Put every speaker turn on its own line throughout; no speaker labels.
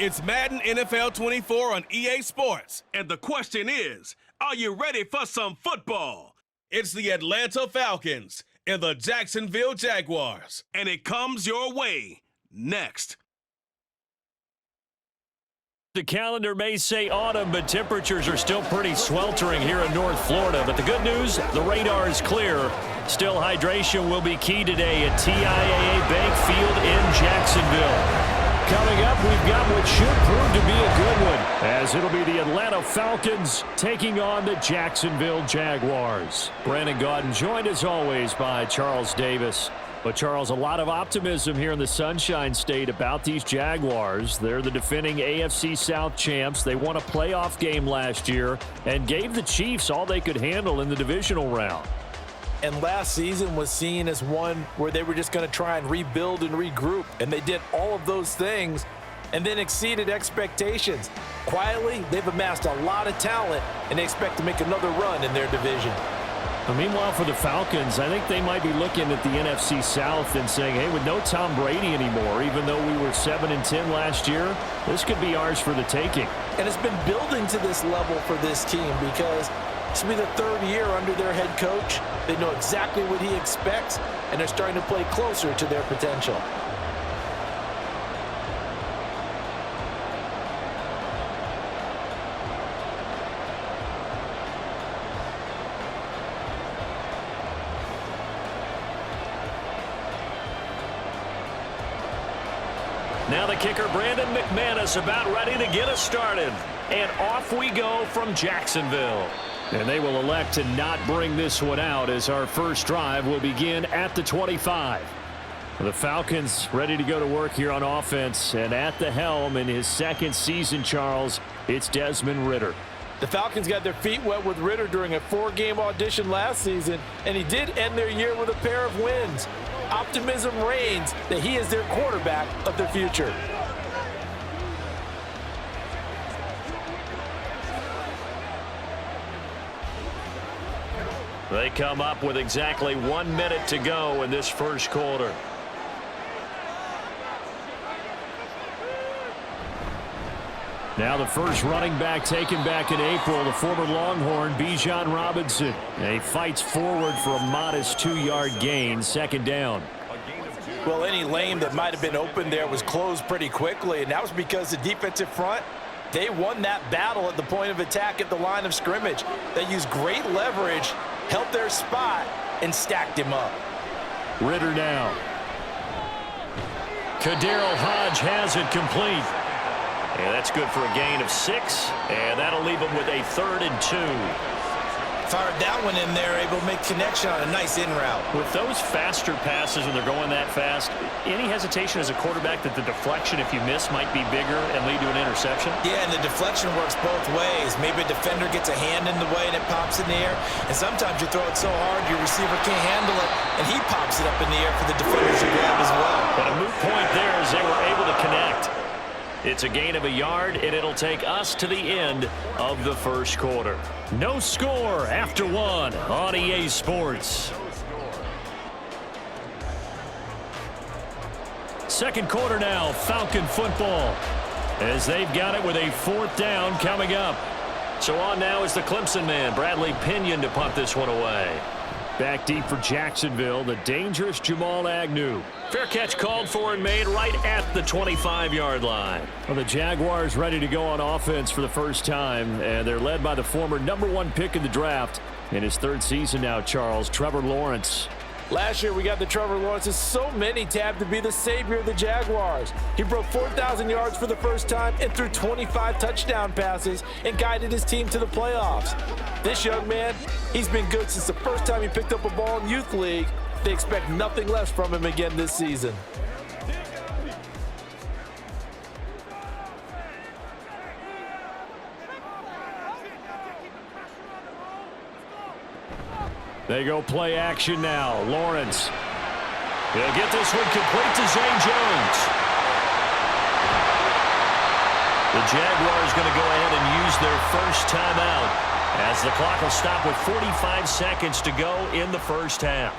It's Madden NFL 24 on EA Sports.
And the question is, are you ready for some football?
It's the Atlanta Falcons and the Jacksonville Jaguars.
And it comes your way next.
The calendar may say autumn, but temperatures are still pretty sweltering here in North Florida. But the good news, the radar is clear. Still, hydration will be key today at TIAA Bank Field in Jacksonville. Coming up, we've got what should prove to be a good one, as it'll be the Atlanta Falcons taking on the Jacksonville Jaguars. Brandon Gaudin joined as always by Charles Davis. But, Charles, a lot of optimism here in the Sunshine State about these Jaguars. They're the defending AFC South champs. They won a playoff game last year and gave the Chiefs all they could handle in the divisional round.
And last season was seen as one where they were just going to try and rebuild and regroup. And they did all of those things and then exceeded expectations. Quietly, they've amassed a lot of talent, and they expect to make another run in their division.
Meanwhile, for the Falcons, I think they might be looking at the NFC South and saying, hey, with no Tom Brady anymore, even though we were 7-10 last year, this could be ours for the taking.
And it's been building to this level for this team because this will be the third year under their head coach. They know exactly what he expects, and they're starting to play closer to their potential.
Now the kicker, Brandon McManus, about ready to get us started. And off we go from Jacksonville. And they will elect to not bring this one out as our first drive will begin at the 25. The Falcons ready to go to work here on offense. And at the helm in his second season, Charles, it's Desmond Ridder.
The Falcons got their feet wet with Ridder during a 4-game audition last season, and he did end their year with a pair of wins. Optimism reigns that he is their quarterback of the future.
They come up with exactly 1 minute to go in this first quarter. Now the first running back taken back in April, the former Longhorn, Bijan Robinson. And he fights forward for a modest 2-yard gain, second down.
Well, any lane that might have been open there was closed pretty quickly, and that was because the defensive front, they won that battle at the point of attack at the line of scrimmage. They used great leverage, held their spot, and stacked him up.
Ridder now. Kaderil Hodge has it complete. And that's good for a gain of 6, and that'll leave him with a 3rd and 2.
Fired that one in there, able to make connection on a nice in route.
With those faster passes when they're going that fast, any hesitation as a quarterback that the deflection, if you miss, might be bigger and lead to an interception?
Yeah, and the deflection works both ways. Maybe a defender gets a hand in the way and it pops in the air, and sometimes you throw it so hard your receiver can't handle it, and he pops it up in the air for the defenders to grab as well.
But a moot point there as they were able to connect. It's a gain of a yard, and it'll take us to the end of the first quarter. No score after 1 on EA Sports. Second quarter now, Falcon football, as they've got it with a 4th down coming up. So on now is the Clemson man, Bradley Pinion, to punt this one away. Back deep for Jacksonville, the dangerous Jamal Agnew. Fair catch called for and made right at the 25-yard line. Well, the Jaguars ready to go on offense for the first time, and they're led by the former #1 pick in the draft. In his 3rd season now, Charles, Trevor Lawrence.
Last year we got the Trevor Lawrences. So many tabbed to be the savior of the Jaguars. He broke 4,000 yards for the first time and threw 25 touchdown passes and guided his team to the playoffs. This young man, he's been good since the first time he picked up a ball in Youth League. They expect nothing less from him again this season.
They go play action now. Lawrence. He'll get this one complete to Zay Jones. The Jaguars going to go ahead and use their first timeout as the clock will stop with 45 seconds to go in the first half.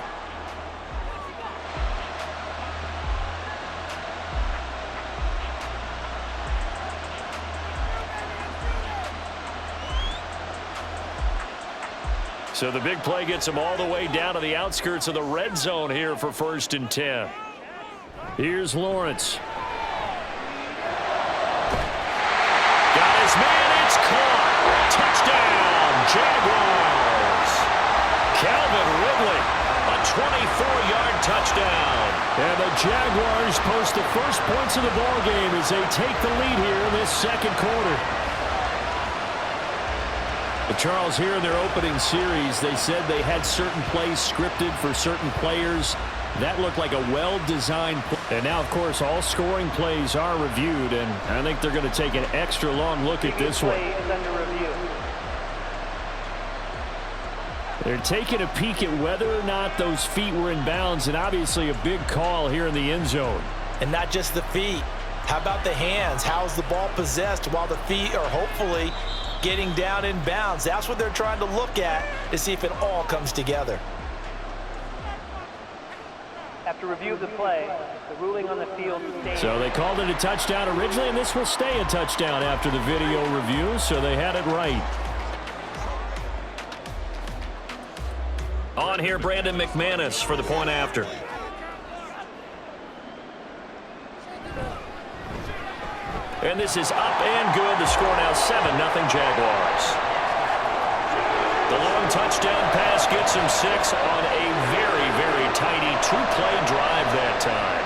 So the big play gets them all the way down to the outskirts of the red zone here for 1st and 10. Here's Lawrence. Got his man. It's caught. Touchdown, Jaguars. Calvin Ridley, a 24-yard touchdown. And the Jaguars post the first points of the ball game as they take the lead here in this second quarter. Charles, here in their opening series, they said they had certain plays scripted for certain players. That looked like a well-designed play. And now, of course, all scoring plays are reviewed, and I think they're going to take an extra long look at this one. They're taking a peek at whether or not those feet were in bounds, and obviously a big call here in the end zone.
And not just the feet. How about the hands? How's the ball possessed while the feet are hopefully getting down in bounds? That's what they're trying to look at to see if it all comes together.
After review of the play, the ruling on the field stands.
So they called it a touchdown originally, and this will stay a touchdown after the video review, so they had it right. On here, Brandon McManus for the point after. And this is up and good. The score now 7-0 Jaguars. The long touchdown pass gets him 6 on a very, very tidy two-play drive that time.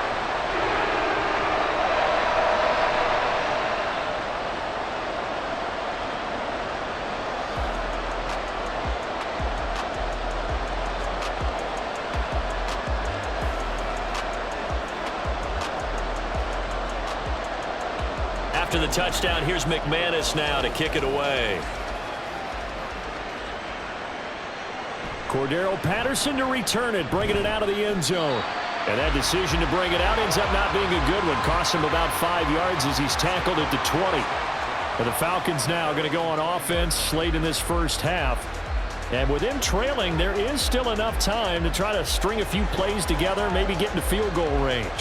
After the touchdown, here's McManus now to kick it away. Cordero Patterson to return it, bringing it out of the end zone. And that decision to bring it out ends up not being a good one. Cost him about 5 yards as he's tackled at the 20. And the Falcons now going to go on offense late in this first half. And with them trailing, there is still enough time to try to string a few plays together, maybe get into field goal range.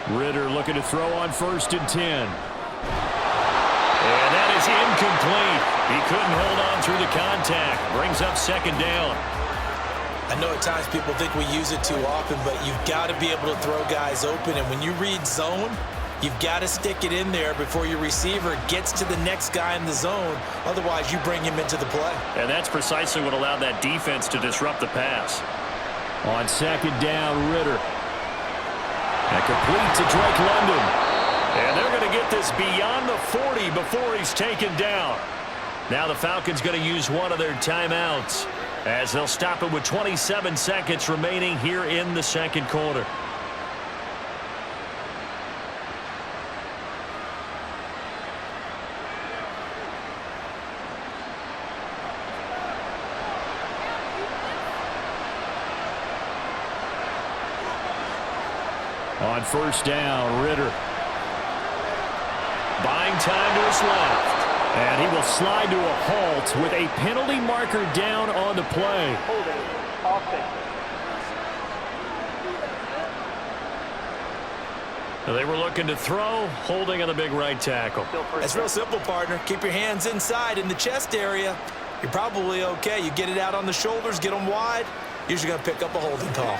Ritter looking to throw on 1st and 10. And that is incomplete. He couldn't hold on through the contact. Brings up 2nd down.
I know at times people think we use it too often, but you've got to be able to throw guys open. And when you read zone, you've got to stick it in there before your receiver gets to the next guy in the zone. Otherwise, you bring him into the play.
And that's precisely what allowed that defense to disrupt the pass. On 2nd down, Ritter. And complete to Drake London. And they're going to get this beyond the 40 before he's taken down. Now the Falcons going to use one of their timeouts as they'll stop it with 27 seconds remaining here in the second quarter. On 1st down, Ritter. Buying time to his left. And he will slide to a halt with a penalty marker down on the play.
Holding, offense.
They were looking to throw, holding on the big right tackle.
It's real simple, partner. Keep your hands inside in the chest area. You're probably okay. You get it out on the shoulders, get them wide. Usually going to pick up a holding call.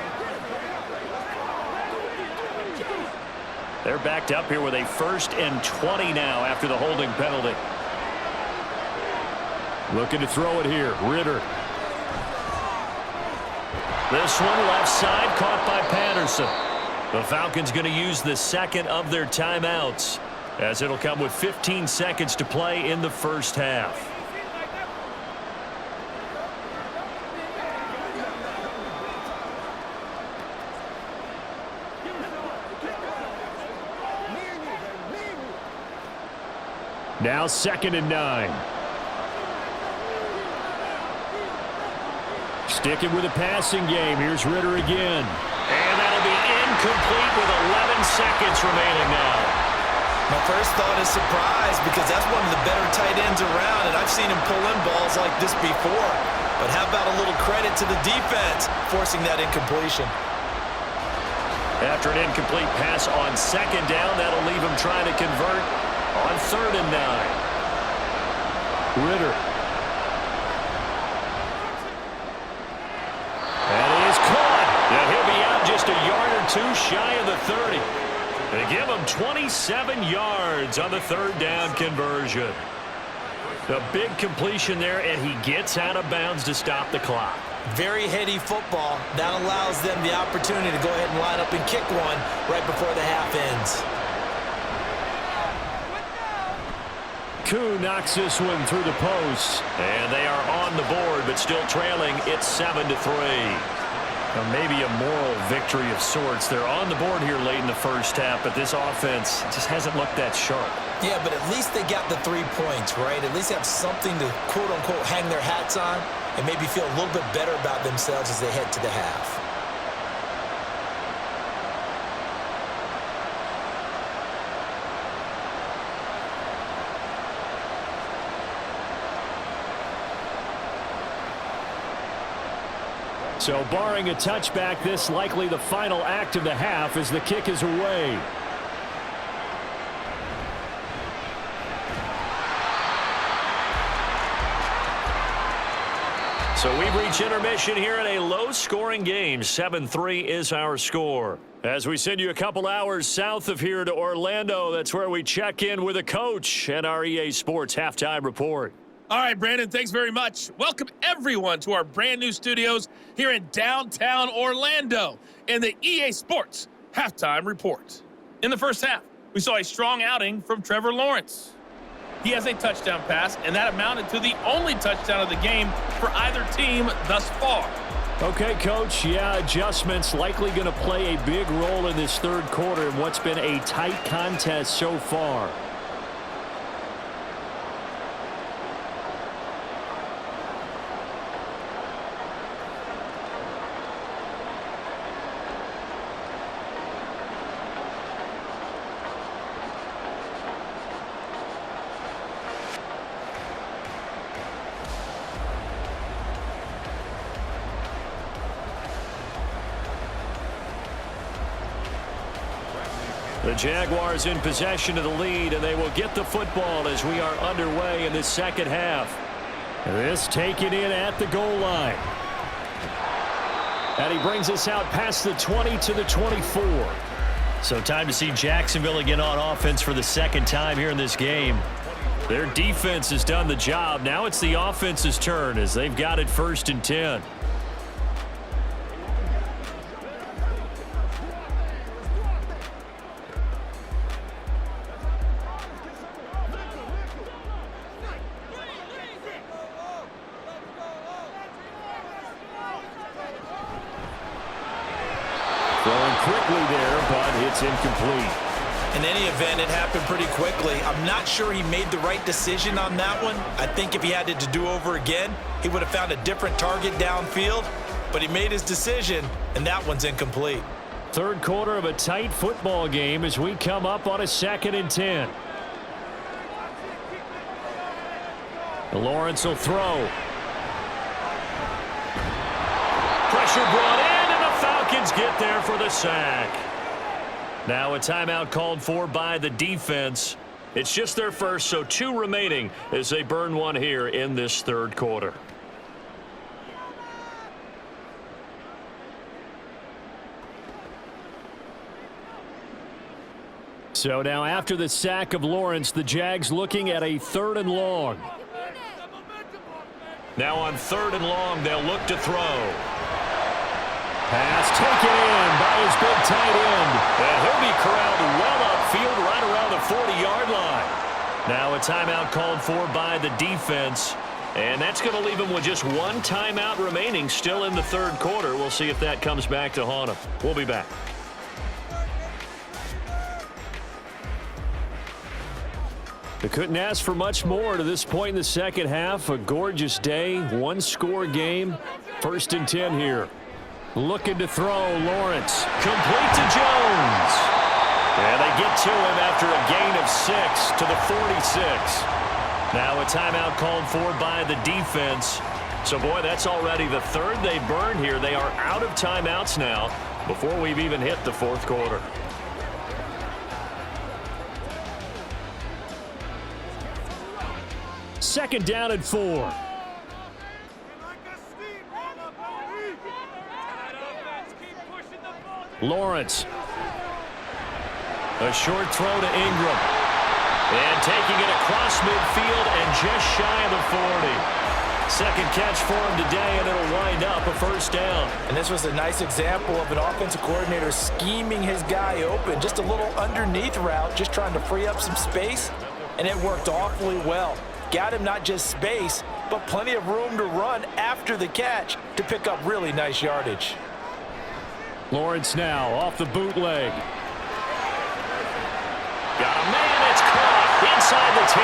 They're backed up here with a 1st and 20 now after the holding penalty. Looking to throw it here, Ritter. This one left side caught by Patterson. The Falcons going to use the 2nd of their timeouts as it'll come with 15 seconds to play in the first half. Now 2nd and 9. Sticking with the passing game. Here's Ritter again. And that'll be incomplete with 11 seconds remaining now.
My first thought is surprise because that's one of the better tight ends around, and I've seen him pull in balls like this before. But how about a little credit to the defense forcing that incompletion?
After an incomplete pass on second down, that'll leave him trying to convert on 3rd and 9. Ritter. And he is caught. Yeah, he'll be out just a yard or two shy of the 30. They give him 27 yards on the 3rd down conversion. A big completion there, and he gets out of bounds to stop the clock.
Very heady football. That allows them the opportunity to go ahead and line up and kick one right before the half ends.
Koo knocks this one through the post, and they are on the board, but still trailing. It's 7-3. Maybe a moral victory of sorts. They're on the board here late in the first half, but this offense just hasn't looked that sharp.
Yeah, but at least they got the 3 points, right? At least they have something to, quote-unquote, hang their hats on and maybe feel a little bit better about themselves as they head to the half.
So barring a touchback, this likely the final act of the half as the kick is away. So we've reached intermission here in a low-scoring game. 7-3 is our score. As we send you a couple hours south of here to Orlando, that's where we check in with a coach and our EA Sports Halftime Report.
All right, Brandon, thanks very much. Welcome, everyone, to our brand-new studios here in downtown Orlando in the EA Sports Halftime Report. In the first half, we saw a strong outing from Trevor Lawrence. He has a touchdown pass, and that amounted to the only touchdown of the game for either team thus far.
Okay, Coach, yeah, adjustments likely going to play a big role in this third quarter in what's been a tight contest so far. The Jaguars in possession of the lead, and they will get the football as we are underway in the second half. This taken in at the goal line. And he brings us out past the 20 to the 24. So time to see Jacksonville again on offense for the second time here in this game. Their defense has done the job. Now it's the offense's turn as they've got it 1st and 10. Throwing quickly there, but it's incomplete.
In any event, it happened pretty quickly. I'm not sure he made the right decision on that one. I think if he had it to do over again, he would have found a different target downfield. But he made his decision, and that one's incomplete.
Third quarter of a tight football game as we come up on a 2nd and 10. Lawrence will throw. Pressure brought in, and the Falcons get there for the sack. Now a timeout called for by the defense. It's just their first, so 2 remaining as they burn one here in this third quarter. So now after the sack of Lawrence, the Jags looking at a 3rd and long. Now on 3rd and long, they'll look to throw. Pass taken in by his big tight end. And he'll be corralled well upfield right around the 40-yard line. Now a timeout called for by the defense. And that's going to leave him with just 1 timeout remaining still in the third quarter. We'll see if that comes back to haunt him. We'll be back. They couldn't ask for much more to this point in the second half. A gorgeous day, 1-score game. 1st and 10 here. Looking to throw, Lawrence. Complete to Jones. And they get to him after a gain of 6 to the 46. Now a timeout called for by the defense. So, boy, that's already the third they burned here. They are out of timeouts now before we've even hit the fourth quarter. Second down and 4. Lawrence. A short throw to Ingram. And taking it across midfield and just shy of the 40. Second catch for him today, and it'll wind up a first down.
And this was a nice example of an offensive coordinator scheming his guy open. Just a little underneath route, just trying to free up some space, and it worked awfully well. Got him not just space, but plenty of room to run after the catch to pick up really nice yardage.
Lawrence now off the bootleg. Got a man, it's caught inside the 10.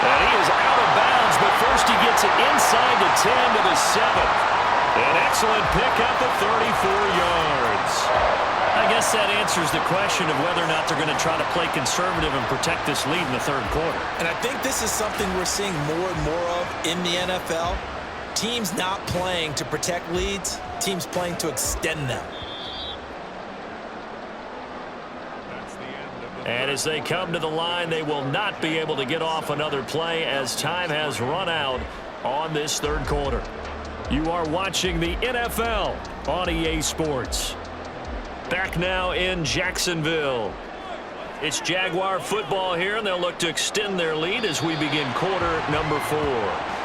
And he is out of bounds, but first he gets it inside the 10 to the 7. An excellent pickup of 34 yards. I guess that answers the question of whether or not they're going to try to play conservative and protect this lead in the third quarter.
And I think this is something we're seeing more and more of in the NFL. Teams not playing to protect leads, teams playing to extend them.
And as they come to the line, they will not be able to get off another play as time has run out on this third quarter. You are watching the NFL on EA Sports. Back now in Jacksonville. It's Jaguar football here, and they'll look to extend their lead as we begin quarter number 4.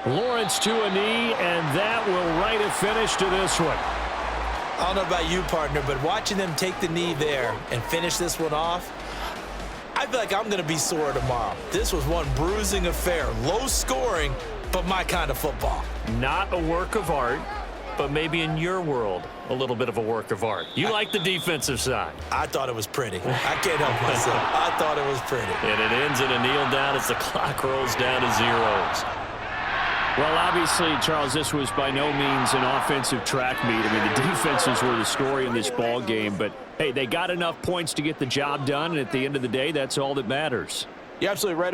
Lawrence to a knee, and that will write a finish to this one.
I don't know about you, partner, but watching them take the knee there and finish this one off, I feel like I'm going to be sore tomorrow. This was one bruising affair. Low scoring, but my kind of football.
Not a work of art, but maybe in your world, a little bit of a work of art. You like the defensive side.
I thought it was pretty. I can't help myself. I thought it was pretty.
And it ends in a kneel down as the clock rolls down to zeros.
Well, obviously, Charles, this was by no means an offensive track meet. I mean, the defenses were the story in this ball game. But, hey, they got enough points to get the job done, and at the end of the day, that's all that matters.
You're absolutely right about